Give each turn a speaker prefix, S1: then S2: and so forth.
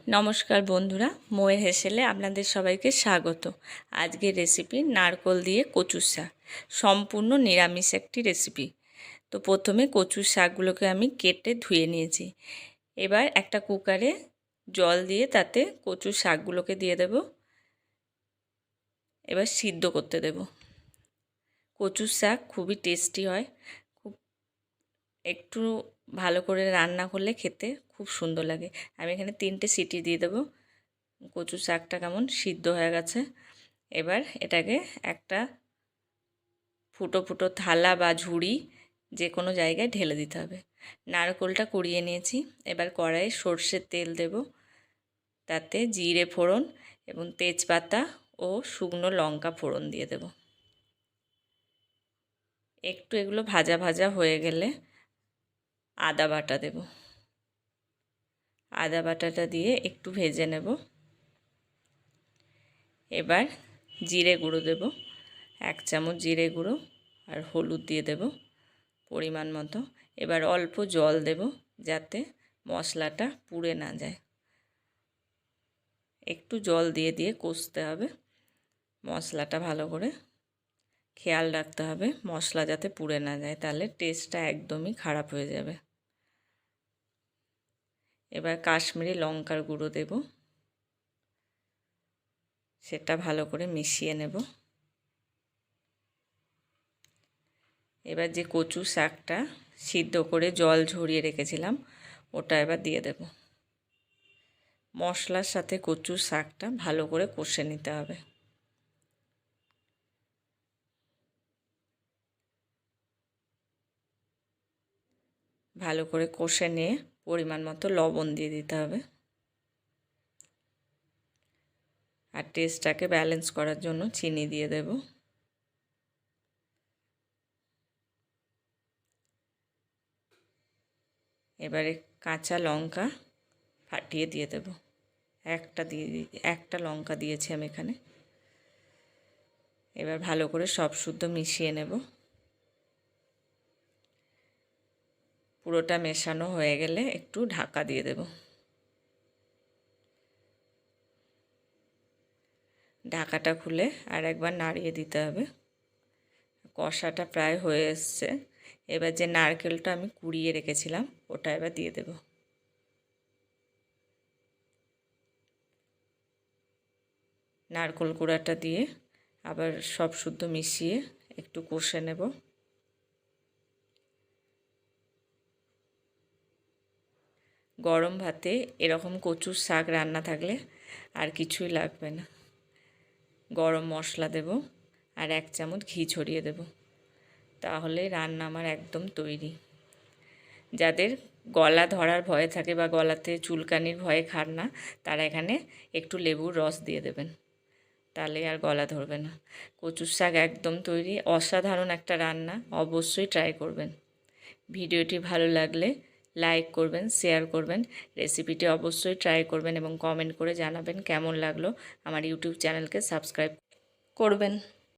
S1: নমস্কার বন্ধুরা, মোয়ের হেসেলে আপনাদের সবাইকে স্বাগত। আজকের রেসিপি নারকোল দিয়ে কচুর শাক, সম্পূর্ণ নিরামিষ একটি রেসিপি। তো প্রথমে কচুর শাকগুলোকে আমি কেটে ধুয়ে নিয়েছি। এবার একটা কুকারে জল দিয়ে তাতে কচুর শাকগুলোকে দিয়ে দেব। এবার সিদ্ধ করতে দেব। কচুর শাক খুবই টেস্টি হয়, একটু ভালো করে রান্না করলে খেতে খুব সুন্দর লাগে। আমি এখানে 3টে সিটি দিয়ে দেবো। কচু শাকটা কেমন সিদ্ধ হয়ে গেছে। এবার এটাকে একটা ফুটো ফুটো থালা বা ঝুড়ি যে কোনো জায়গায় ঢেলে দিতে হবে। নারকেলটা কুড়িয়ে নিয়েছি। এবার কড়াইয়ে সর্ষের তেল দেব, তাতে জিরে ফোড়ন এবং তেজপাতা ও শুকনো লঙ্কা ফোড়ন দিয়ে দেব। একটু এগুলো ভাজা ভাজা হয়ে গেলে আদা বাটা দেব। আদা বাটাটা দিয়ে একটু ভেজে নেব। এবার জিরে গুঁড়ো দেব, 1 চামচ জিরে গুঁড়ো, আর হলুদ দিয়ে দেব পরিমাণ মতো। এবার অল্প জল দেব যাতে মশলাটা পুড়ে না যায়। একটু জল দিয়ে দিয়ে কষতে হবে মশলাটা ভালো করে। খেয়াল রাখতে হবে মশলা যাতে পুড়ে না যায়, তাহলে টেস্টটা একদমই খারাপ হয়ে যাবে। এবার কাশ্মীরি লঙ্কার গুঁড়ো দেব, সেটা ভালো করে মিশিয়ে নেব। এবার যে কচু শাকটা সিদ্ধ করে জল ঝরিয়ে রেখেছিলাম ওটা এবার দিয়ে দেব। মশলার সাথে কচুর শাকটা ভালো করে কষে নিতে হবে। ভালো করে কষে নিয়ে পরিমাণ মতো লবণ দিয়ে দিতে হবে। আর টেস্টটাকে ব্যালেন্স করার জন্য চিনি দিয়ে দেব। এবারে কাঁচা লঙ্কা ফাটিয়ে দিয়ে দেব। একটা লঙ্কা দিয়েছি আমি এখানে। এবার ভালো করে সব শুদ্ধ মিশিয়ে নেব। পুরোটা মেশানো হয়ে গেলে একটু ঢাকা দিয়ে দেব। ঢাকাটা খুলে আর একবার নাড়িয়ে দিতে হবে। কষাটা প্রায় হয়ে এসছে। এবার যে নারকেলটা আমি কুড়িয়ে রেখেছিলাম ওটা এবার দিয়ে দেব। নারকেল কুড়াটা দিয়ে আবার সব শুদ্ধ মিশিয়ে একটু কষে নেব। গরম ভাতে এরকম কচুর শাক রান্না থাকলে আর কিছুই লাগবে না। গরম মশলা দেব আর 1 চামচ ঘি ছড়িয়ে দেব, তাহলে রান্না আমার একদম তৈরি। যাদের গলা ধরার ভয় থাকে বা গলাতে চুলকানির ভয়ে খান না, তারা এখানে একটু লেবুর রস দিয়ে দেবেন, তাহলে আর গলা ধরবে না। কচুর শাক একদম তৈরি। অসাধারণ একটা রান্না, অবশ্যই ট্রাই করবেন। ভিডিওটি ভালো লাগলে লাইক করবেন, শেয়ার করবেন। রেসিপিটি অবশ্যই ট্রাই করবেন এবং কমেন্ট করে জানাবেন কেমন লাগলো। আমার ইউটিউব চ্যানেলকে সাবস্ক্রাইব করবেন।